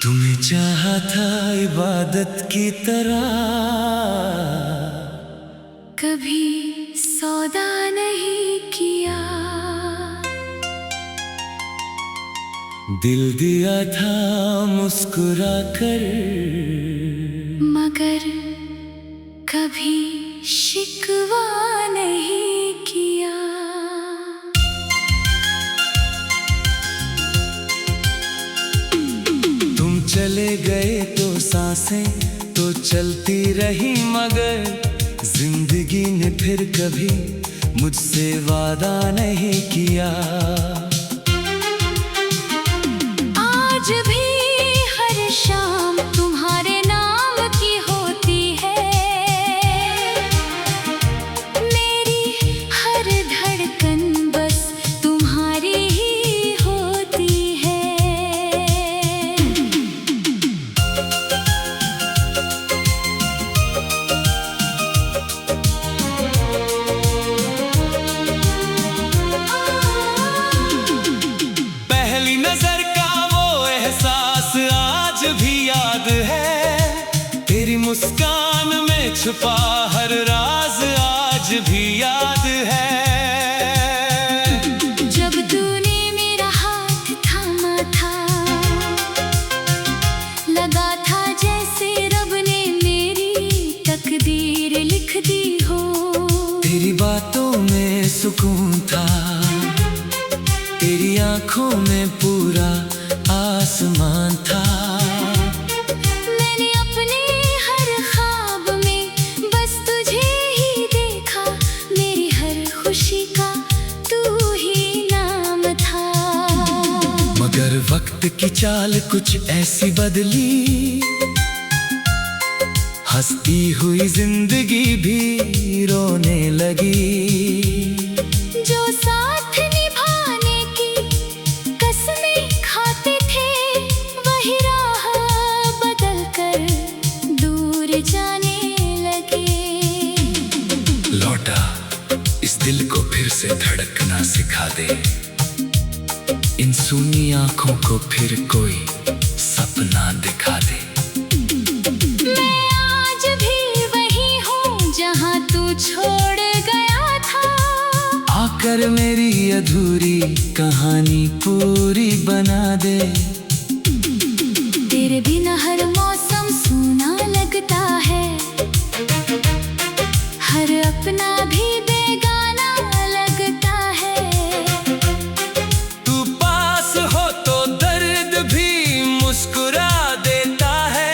तुम्हें चाहा था इबादत की तरह, कभी सौदा नहीं किया। दिल दिया था मुस्कुरा कर, मगर कभी शिकवा नहीं किया। तुम चले गए तो सांसें तो चलती रही, मगर जिंदगी ने फिर कभी मुझसे वादा नहीं किया। आज भी हर शाम तुम्हारे नाम की होती है, मेरी हर धड़कन बस तुम्हारी ही होती है। पहली नजर का वो एहसास आज भी याद है, तेरी मुस्कान में छुपा हर राज आज भी याद है। जब तूने मेरा हाथ थामा था, लगा था जैसे रब ने मेरी तकदीर लिख दी हो। तेरी बातों में सुकून था, तेरी आंखों में पूरा आसमान था। मैंने अपने हर ख्वाब में बस तुझे ही देखा, मेरी हर खुशी का तू ही नाम था। मगर वक्त की चाल कुछ ऐसी बदली, हंसती हुई जिंदगी भी रोने लगी। जो साथ निभाने की कसमें खाते थे, वही राह बदल कर दूर जाने लगे। लौटा इस दिल को फिर से धड़कना सिखा दे, इन सूनी आंखों को फिर कोई सपना दिखा दे। मैं आज भी वही हूँ जहाँ तू छोड़ गया था, आकर मेरी अधूरी कहानी पूरी बना दे। तेरे बिना हर मौसम सूना लगता है, हर अपना भी बेगाना लगता है। तू पास हो तो दर्द भी मुस्कुरा देता है,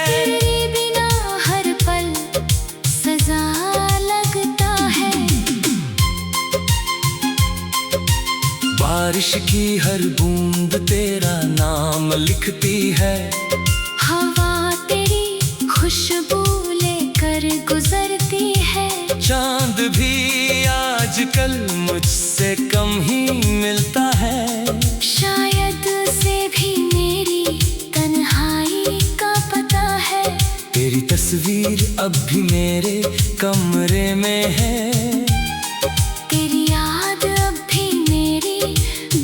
तेरे बिना हर पल सजा लगता है। बारिश की हर बूंद तेरा नाम लिखती है, हवा तेरी खुशबू लेकर गुजरती है। चांद भी आजकल मुझसे कम ही मिलता है। शायद से भी मेरी तन्हाई का पता है, तेरी तस्वीर अब भी मेरे कमरे में है। तेरी याद अब भी मेरी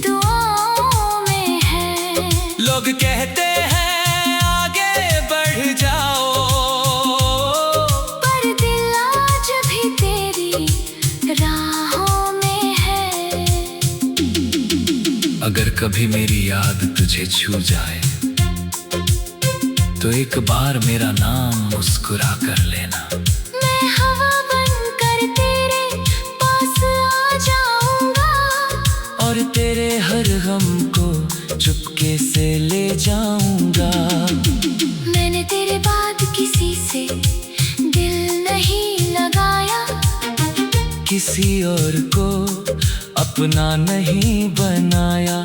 दुआओं में है। लोग कहते हैं आगे बढ़ जाओ, पर दिल आज भी तेरी राहों में है। अगर कभी मेरी याद तुझे छू जाए, तो एक बार मेरा नाम मुस्कुरा कर लेना। मैं हवा बनकर तेरे पास आ जाऊंगा, और तेरे हर गम को चुपके से ले जाऊंगा। मैंने तेरे बाद किसी से दिल नहीं लगाया, किसी और को अपना नहीं बनाया।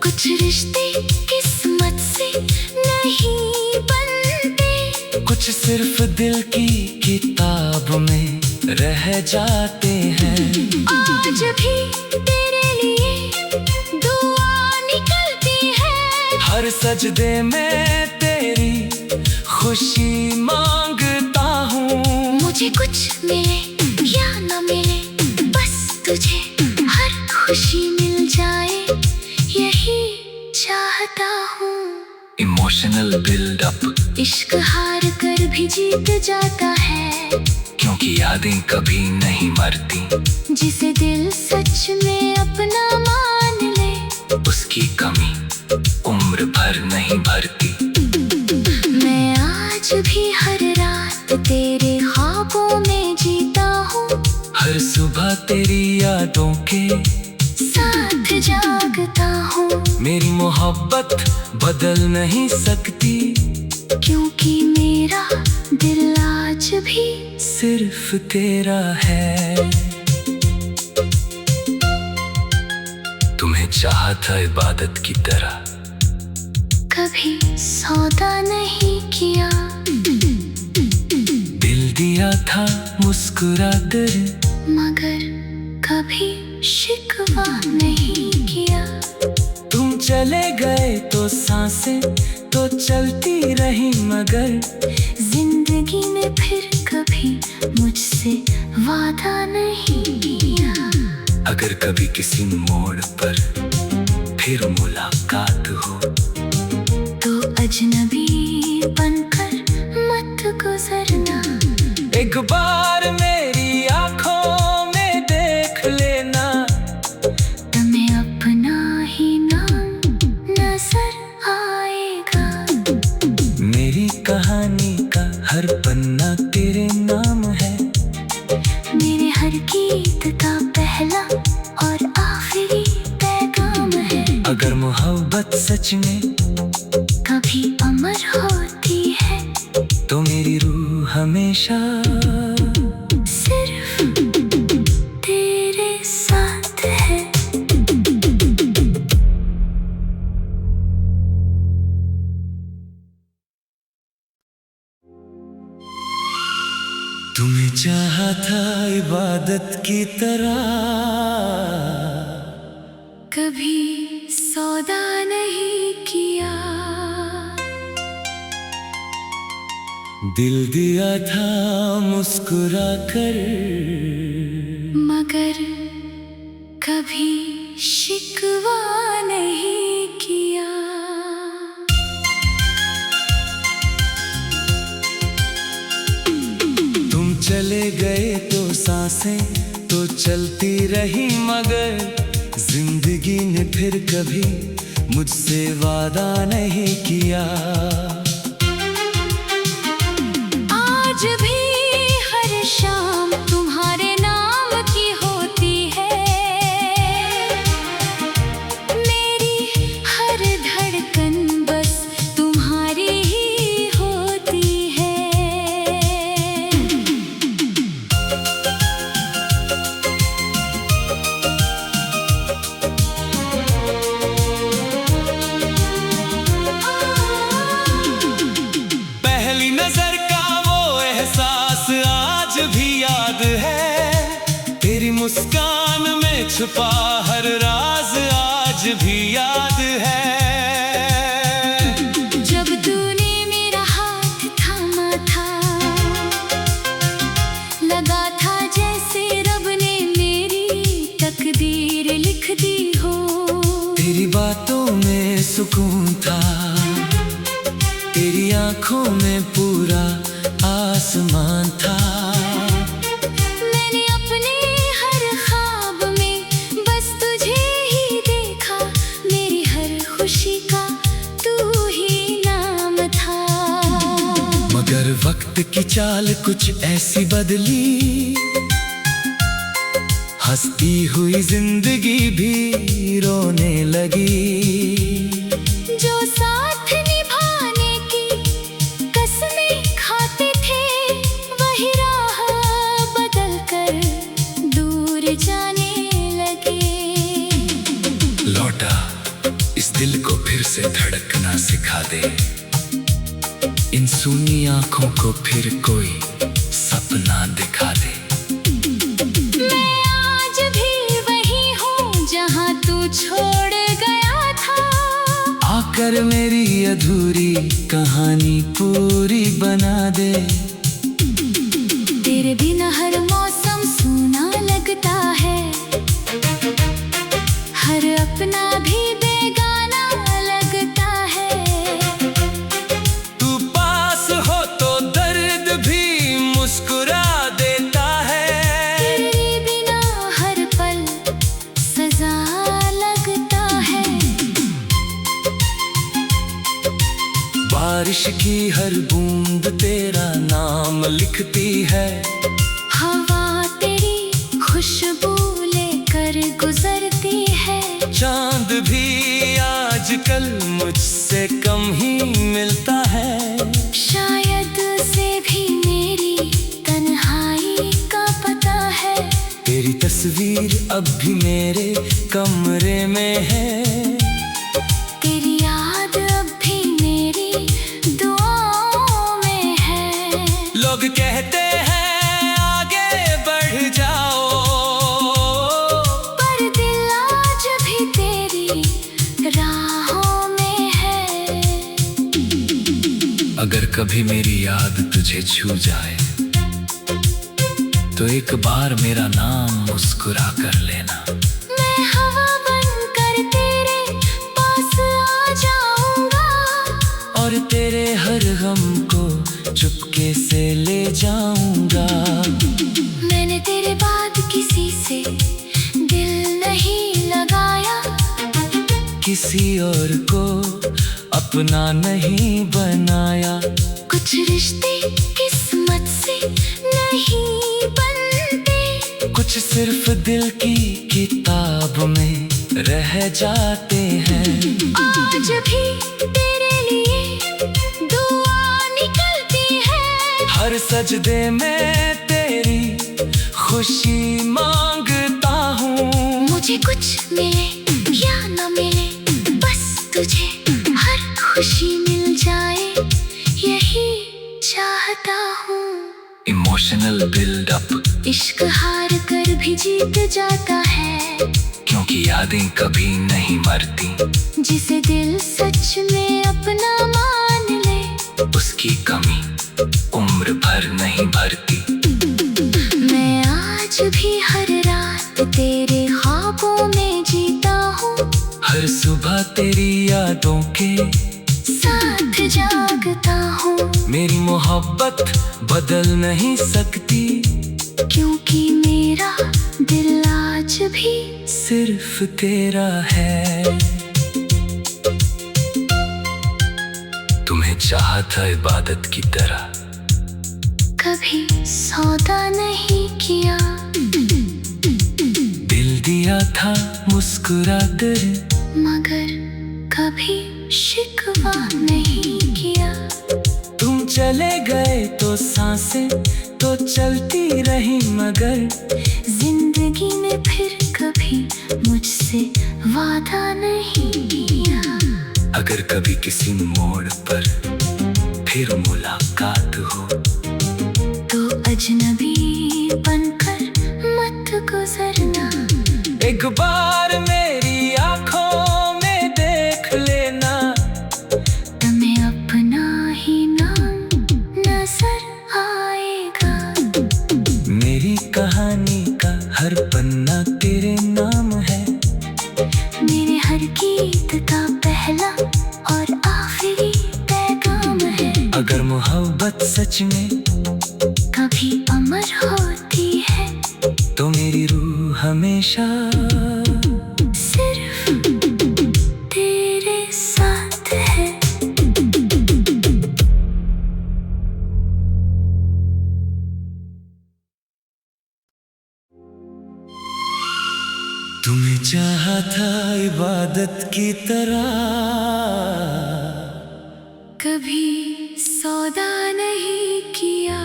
कुछ रिश्ते किस्मत से नहीं बनते, कुछ सिर्फ दिल की किताब में रह जाते हैं। आज भी तेरे लिए दुआ निकलती है, हर सजदे में तेरी खुशी मांगता हूँ। मुझे कुछ मिले या न मिले, बस तुझे हर खुशी मिल जाए, यही चाहता हूँ। Emotional buildup. इश्क हार कर भी जीत जाता है, क्योंकि यादें कभी नहीं मरती। जिसे दिल सच में अपना मान ले, उसकी कमी उम्र भर नहीं भरती। मैं आज भी हर रात तेरे ख्वाबों में जीता हूँ, हर सुबह तेरी यादों के साथ जागता हूँ। मेरी मोहब्बत बदल नहीं सकती, क्योंकि मेरा दिल आज भी सिर्फ तेरा है। तुम्हें चाहा था इबादत की तरह, कभी सौदा नहीं किया। दिल दिया था मुस्कुरा कर, मगर कभी शिकवा नहीं किया। तुम चले गए तो सांसें तो चलती रही, मगर जिंदगी ने फिर कभी मुझसे वादा नहीं किया। अगर कभी किसी मोड़ पर फिर मुलाकात हो, तो अजनबी बनकर मत गुजरना। एक बार मेरी आंखों में देख लेना, तुम्हें अपना ही नाम नजर आएगा। मेरी कहानी का हर पन्ना तेरे नाम है। मेरे हर गीत का पहला और आखिरी पैगाम है। अगर मोहब्बत सच में कभी अमर होती है, तो मेरी रूह हमेशा सिर्फ तेरे साथ है। तुम्हें चाहा था इबादत की तरह, कभी सौदा नहीं किया। दिल दिया था मुस्कुरा कर, मगर कभी शिकवा नहीं किया। तुम चले गए तो सांसें तो चलती रही, मगर जिंदगी ने फिर कभी मुझसे वादा नहीं किया। आज भी हर शाम तुम्हारे नाम की होती है। मेरी हर धड़कन बस तुम्हारी ही होती है। पहली नजर का वो एहसास आज भी याद है। तेरी मुस्कान में छुपा हर राज आज भी याद है। जब तूने मेरा हाथ थामा था, लगा था जैसे रब ने मेरी तकदीर लिख दी हो। तेरी बातों में सुकून था, तेरी आंखों में पूरा आसमान था। मैंने अपने हर ख्वाब में बस तुझे ही देखा। मेरी हर खुशी का तू ही नाम था। मगर वक्त की चाल कुछ ऐसी बदली, हंसती हुई जिंदगी भी रोने लगी। जो साथ निभाने की कसमें खाते थे, वही राह बदल कर दूर जाने लगे। लौटा इस दिल को फिर से धड़कना सिखा दे, इन सूनी आंखों को फिर कोई सपना दिखा दे। मैं आज भी वही हूँ जहाँ तू छोड़ गया था। आकर मेरी अधूरी कहानी पूरी बना दे। तेरे बिना हर मौसम सूना लगता है, हर अपना भी बेगाना लगता है। बारिश की हर बूंद तेरा नाम लिखती है। हवा तेरी खुशबू लेकर गुजरती है। चांद भी आजकल मुझसे कम ही मिलता है। शायद से भी मेरी तन्हाई का पता है। तेरी तस्वीर अब भी मेरे कमरे में है। तेरी याद अब भी मेरी दुआओं में है। लोग कहते हैं आगे बढ़ जाओ, पर दिल आज भी तेरी राहों में है। अगर कभी मेरी याद तुझे छू जाए तो एक बार मेरा नाम मुस्कुरा कर लेना। मैं हवा बनकर तेरे पास आ जाऊंगा और तेरे हर गम को चुपके से ले जाऊंगा। मैंने तेरे बाद किसी से दिल नहीं लगाया। किसी और को अपना नहीं बनाया। कुछ रिश्ते किस्मत से नहीं बनते। कुछ सिर्फ दिल की किताब में रह जाते हैं। आज भी तेरे लिए दुआ निकलती है। हर सजदे में तेरी खुशी मांगता हूँ। मुझे कुछ मिले या न मिले, बस तुझे हर खुशी मिल जाए, यही चाहता हूँ। Emotional buildup. इश्क हार कर भी जीत जाता है, क्योंकि यादें कभी नहीं मरती। जिसे दिल सच में अपना मान ले, उसकी कमी उम्र भर नहीं भरती। मैं आज भी हर रात तेरे ख्वाबों में जीता हूँ। हर सुबह तेरी यादों के साथ जागता हूँ। मेरी मोहब्बत बदल नहीं सकती, क्योंकि मेरा दिल आज भी सिर्फ तेरा है। तुम्हें चाहा था इबादत की तरह, कभी सौदा नहीं किया। दिल दिया था मुस्कुरा कर, मगर कभी शिकवा नहीं किया। तुम चले गए तो सांसें तो चलती रही, मगर जिंदगी में फिर कभी मुझसे वादा नहीं किया। अगर कभी किसी मोड़ पर फिर मुलाकात हो, तो अजनबी बनकर मत गुजरना। एक बार मेरी आंखों में देख लेना। तुम्हें अपना ही नाम नजर आएगा। मेरी कहानी का हर पन्ना तेरे नाम है। मेरे हर गीत का पहला और आखिरी पैगाम है। अगर मोहब्बत सच में कभी अमर होती है, तो मेरी रूह हमेशा सिर्फ तेरे साथ है। तुम्हें चाहा था इबादत की तरह, कभी सौदा नहीं किया।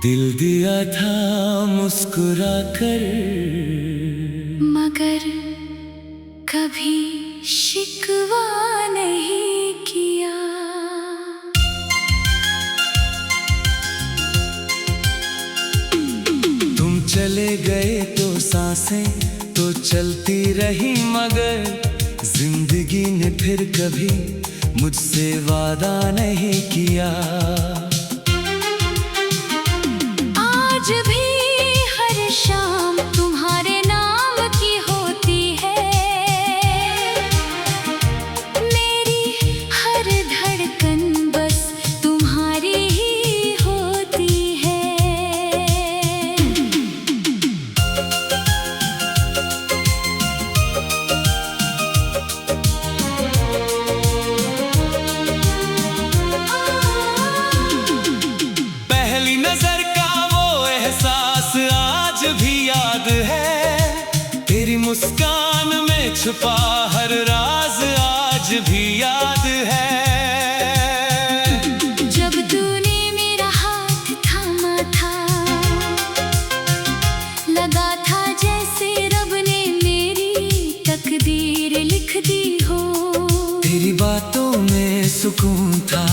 दिल दिया था मुस्कुरा कर, मगर कभी शिकवा नहीं किया। तुम चले गए तो सांसें तो चलती रही, मगर जिंदगी ने फिर कभी मुझसे वादा नहीं किया। आज भी हर शाम तुम्हारे नाम की होती है। मेरी हर धड़कन बस तुम्हारी ही होती है। मुस्कान में छुपा हर राज आज भी याद है। जब तूने मेरा हाथ थामा था, लगा था जैसे रब ने मेरी तकदीर लिख दी हो। तेरी बातों में सुकून था,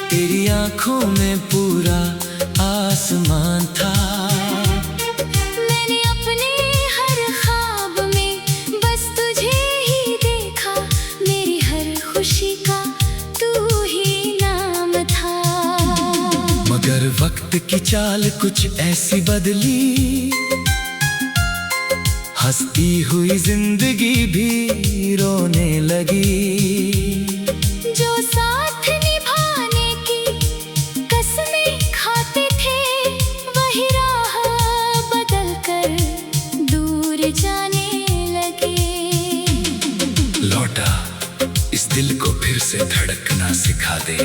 तेरी आंखों में पूरा आसमान था। मैंने अपने हर ख्वाब में बस तुझे ही देखा, मेरी हर खुशी का तू ही नाम था। मगर वक्त की चाल कुछ ऐसी बदली, हंसती हुई जिंदगी भी रोने लगी। जो साथ निभाने की कसमें खाते थे, वही राह बदल कर दूर जाने लगे। लौटा इस दिल को फिर से धड़कना सिखा दे,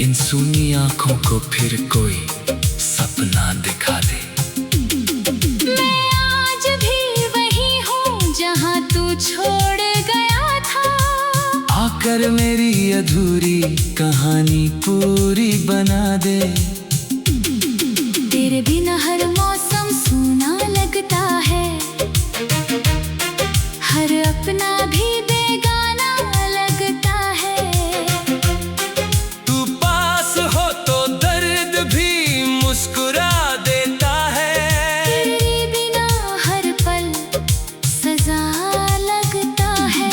इन सूनी आंखों को फिर कोई सपना दिखा दे। मैं आज भी वही हूँ जहाँ तू छोड़ गया था। आकर मेरी अधूरी कहानी पूरी बना दे। तेरे बिना हर मौसम सूना लगता है, हर अपना भी बेगाना लगता है। तू पास हो तो दर्द भी मुस्कुरा देता है। तेरे बिना हर पल सजा लगता है।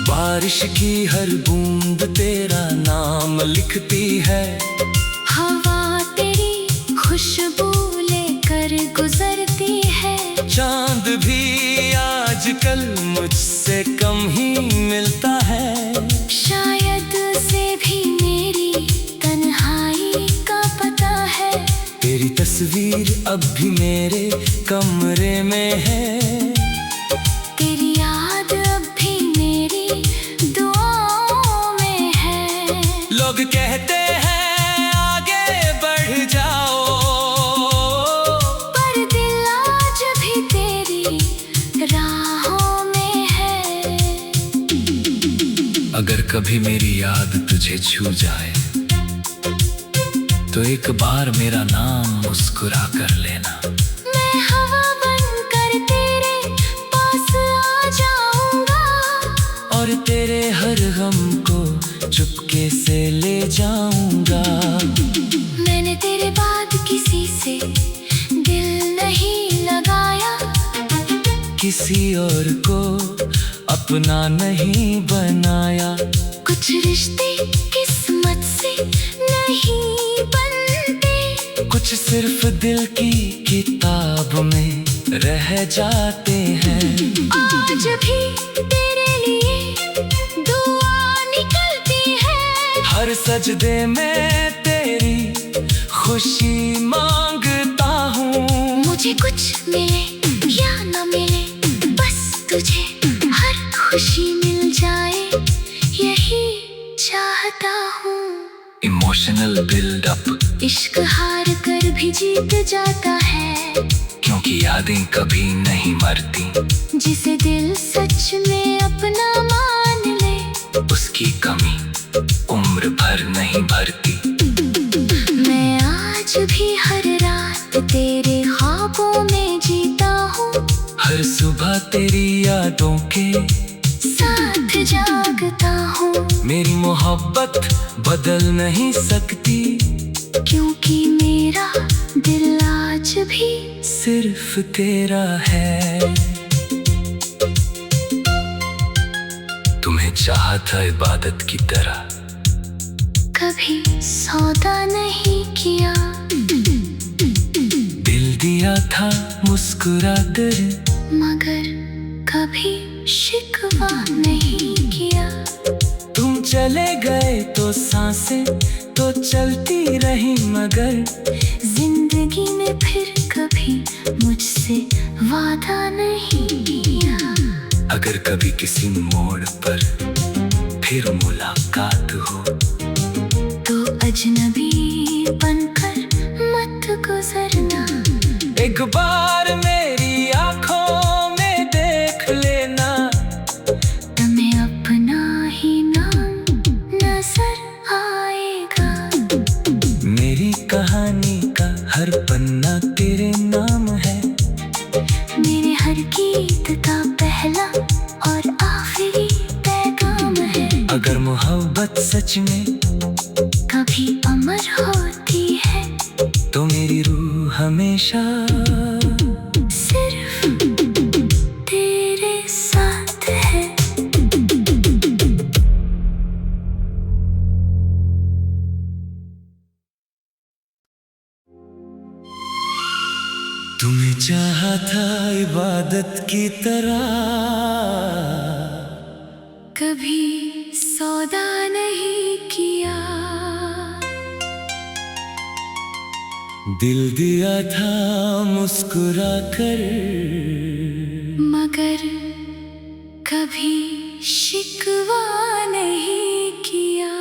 बारिश की हर बूंद तेरा नाम लिखती है। हवा तेरी खुशबू लेकर गुजरती है। चांद भी आजकल मुझसे कम ही मिलता है। शायद से भी मेरी तन्हाई का पता है। तेरी तस्वीर अब भी मेरे कमरे में है। तेरी याद अब भी मेरी दुआओं में है। लोग कहते हैं आगे बढ़ जाओ, पर दिल आज भी तेरी राहों में है। अगर कभी मेरी याद तुझे छू जाए, तो एक बार मेरा नाम मुस्कुरा कर लेना। मैं हवा बनकर तेरे पास आ जाऊंगा, और तेरे हर गम को चुपके से ले जाऊंगा। मैंने तेरे बाद किसी से दिल नहीं लगाया, किसी और को अपना नहीं बनाया। कुछ रिश्ते किस्मत से नहीं बनते, कुछ सिर्फ दिल की किताब में रह जाते हैं। आज भी तेरे लिए दुआ निकलती है। हर सजदे में तेरी खुशी मांगता हूँ। मुझे कुछ मिले या न मिले, बस तुझे हर खुशी मिल जाए, यही चाहता हूँ। इमोशनल बिल्डअप, इश्क हार कर भी जीत जाता है, क्योंकि यादें कभी नहीं मरती। जिसे दिल सच में अपना मान ले, उसकी कमी उम्र भर नहीं भरती। मैं आज भी हर रात तेरे ख्वाबों में जीता हूँ। हर सुबह तेरी यादों के साथ जागता हूँ। मेरी मोहब्बत बदल नहीं सकती, क्योंकि मेरा दिल आज भी सिर्फ तेरा है। तुम्हें चाहा था इबादत की तरह, कभी सौदा नहीं किया। दिल दिया था मुस्कुरा कर, मगर कभी शिकवा नहीं किया। तुम चले गए तो सांसें तो चलती रही, मगर जिंदगी में फिर कभी मुझसे वादा नहीं किया। अगर कभी किसी मोड़ पर फिर मुलाकात हो, तो अजनबी बनकर मत गुजरना। एक बार मेरी आंखों में देख लेना, तुम्हें अपना ही नाम नजर आएगा। मेरी कहानी का हर पन्ना तेरे नाम है, मेरे हर गीत का पहला और आखिरी पैगाम है। अगर मोहब्बत सच में कभी अमर होती है तो मेरी रूह हमेशा सिर्फ तेरे साथ है। तुम्हें चाहा था इबादत की तरह, कभी सौदा नहीं किया, दिल दिया था मुस्कुरा कर, मगर कभी शिकवा नहीं किया।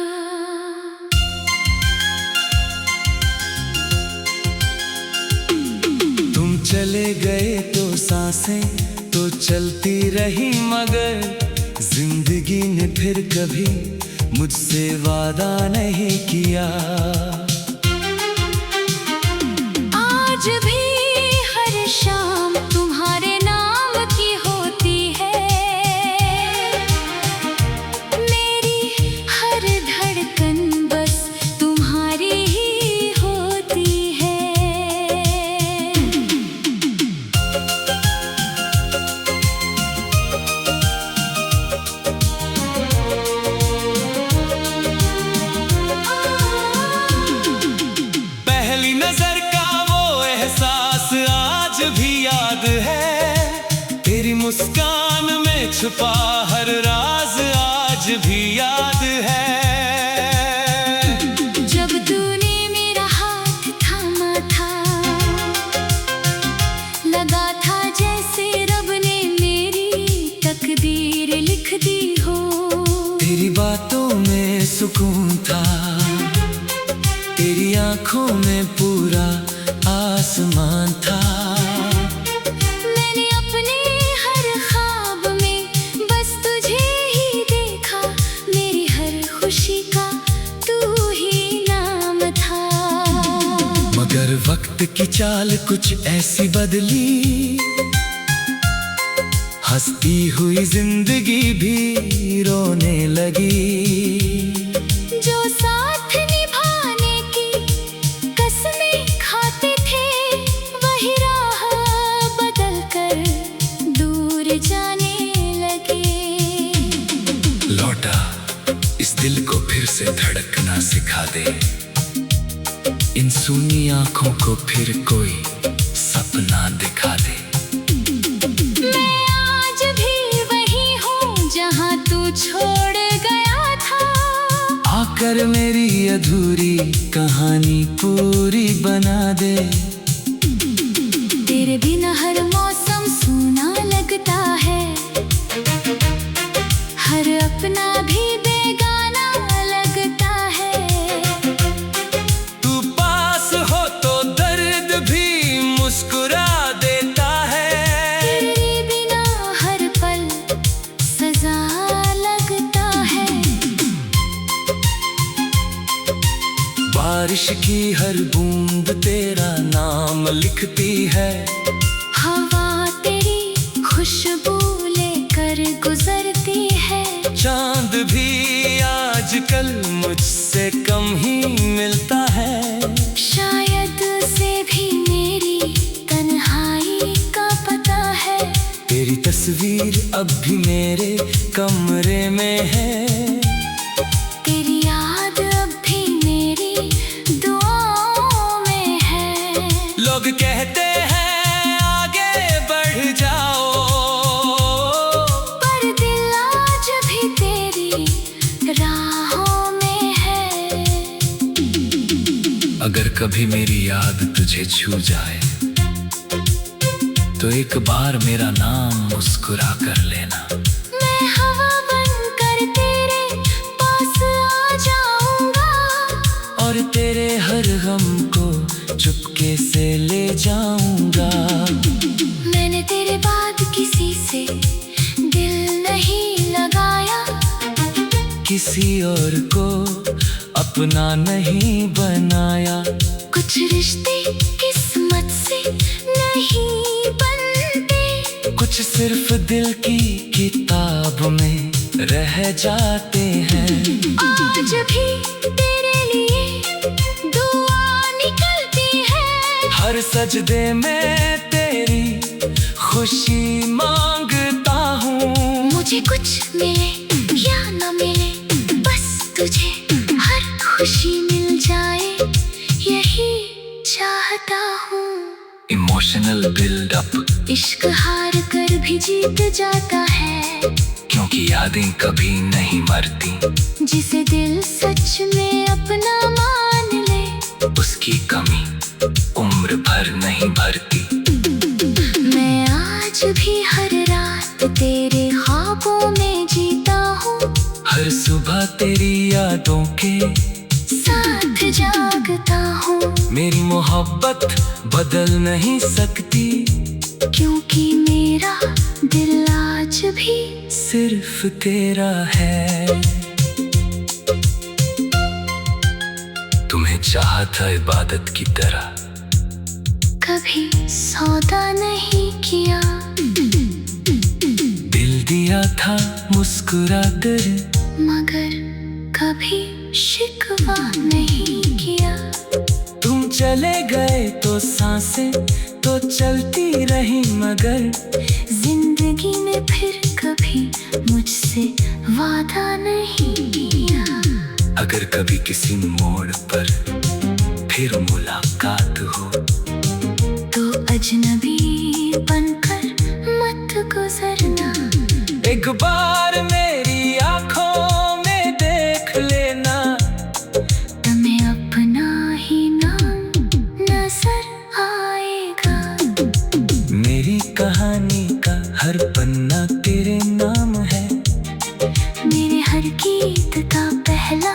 तुम चले गए तो सांसें तो चलती रही, मगर जिंदगी ने फिर कभी मुझसे वादा नहीं किया। आज भी हर शाम तुम्हारे नाम की होती है, मेरी हर धड़कन बस तुम्हारी ही होती है। पहली नजर का वो एहसास आज भी याद है, तेरी मुस्कान में छुपा हर राज आज भी याद है। जब तूने मेरा हाथ थामा था, लगा था जैसे रब ने मेरी तकदीर लिख दी हो। तेरी बातों में सुकून था, तेरी आंखों में पूरा आसमान था। मैंने अपने हर ख्वाब में बस तुझे ही देखा, मेरी हर खुशी का तू ही नाम था। मगर वक्त की चाल कुछ ऐसी बदली, हंसती हुई जिंदगी भी रोने लगी। जो साथ निभाने की कसमें खाते थे, वही राह बदल कर दूर जाने लगे। लौटा इस दिल को फिर से धड़कना सिखा दे, इन सूनी आंखों को फिर कोई सपना दिखा दे। मैं आज भी वही हूँ जहाँ तू छोड़ गया था, आकर मेरी अधूरी कहानी पूरी बना दे। तेरे बिना हर मौसम सूना लगता है, हर अपना भी बेगाना लगता है। तू पास हो तो दर्द भी मुस्कुरा देता है, तेरे बिना हर पल सजा लगता है। बारिश की हर बूंद तेरा नाम लिखती है, हवा तेरी खुशबू लेकर गुजरती है। चांद भी आजकल मुझसे कम ही मिलता है। शायद से भी मेरी तन्हाई का पता है, तेरी तस्वीर अब भी मेरे कमरे में है। तेरी याद अब भी मेरी दुआओं में है। लोग कहते हैं आगे बढ़ जाओ, पर दिल आज भी तेरी राहों में है। अगर कभी मेरी याद तुझे छू जाए तो एक बार मेरा नाम मुस्कुरा कर लेना। मैं हवा बनकर तेरे पास आ जाऊंगा, और तेरे हर गम को चुपके से ले जाऊंगा। किसी और को अपना नहीं बनाया। कुछ रिश्ते किस्मत से नहीं बनते, कुछ सिर्फ दिल की किताब में रह जाते हैं। आज भी तेरे लिए दुआ निकलती है, हर सजदे में तेरी खुशी मांगता हूँ। मुझे कुछ मिले या न मिले, बस तुझे हर खुशी मिल जाए, यही चाहता हूँ। Emotional buildup. इश्क हार कर भी जीत जाता है, क्योंकि यादें कभी नहीं मरती। जिसे दिल सच में अपना मान ले, उसकी कमी उम्र भर नहीं भरती। मैं आज भी हर रात तेरे ख्वाबों में जीता हूँ, हर सुबह तेरी यादों के साथ जागता हूँ। मेरी मोहब्बत बदल नहीं सकती, क्योंकि मेरा दिल आज भी सिर्फ तेरा है। तुम्हें चाहा था इबादत की तरह, कभी सौदा नहीं किया। दिल दिया था मुस्कुरा कर, मगर कभी शिकवा नहीं किया। तुम चले गए तो सांसें तो चलती रही, मगर जिंदगी ने फिर कभी मुझसे वादा नहीं किया। अगर कभी किसी मोड़ पर फिर मुलाकात हो, तो अजनबी बनकर मत गुजरना। एक बार मेरी आंखों में देख लेना, तुम्हें अपना ही नाम नजर आएगा। मेरी कहानी का हर पन्ना तेरे नाम है। मेरे हर गीत का पहला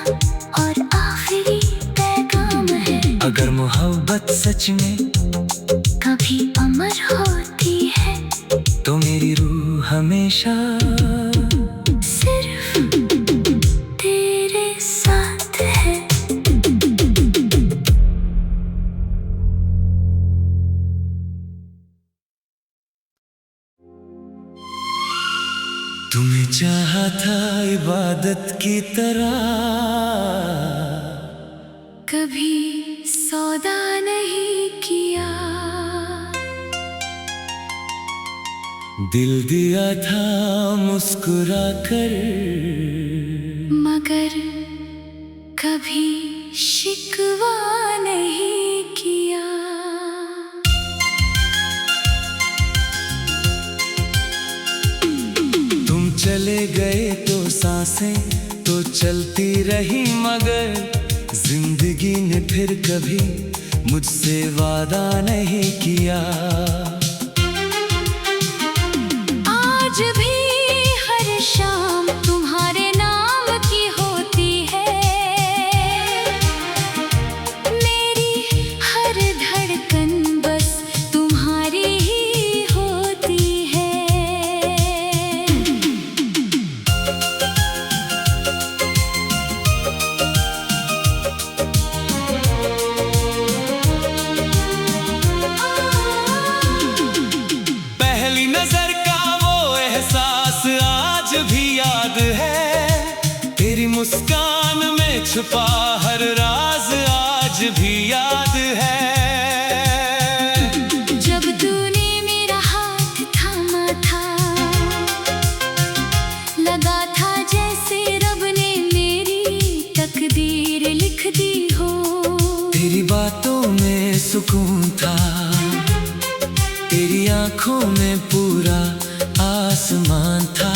और आखिरी पैगाम है। अगर मोहब्बत सच में कभी अमर होती है, तो मेरी रूह हमेशा सिर्फ तेरे साथ है। तुम्हें चाहा था इबादत की तरह, कभी सौदा नहीं किया। दिल दिया था मुस्कुरा कर, मगर कभी शिकवा नहीं किया। तुम चले गए तो सांसें तो चलती रही, मगर जिंदगी ने फिर कभी मुझसे वादा नहीं किया। आज भी हर शाम तुम्हारे नाम की होती है, मेरी हर धड़कन बस तुम्हारी ही होती है। पहली नजर का वो एहसास आज भी याद है, तेरी मुस्कान में छुपा हर राज आज भी याद है। जब तूने मेरा हाथ थामा था, लगा था जैसे रब ने मेरी तकदीर लिख दी हो। तेरी बातों में सुकून था, तेरी आंखों में पूरा आसमान था।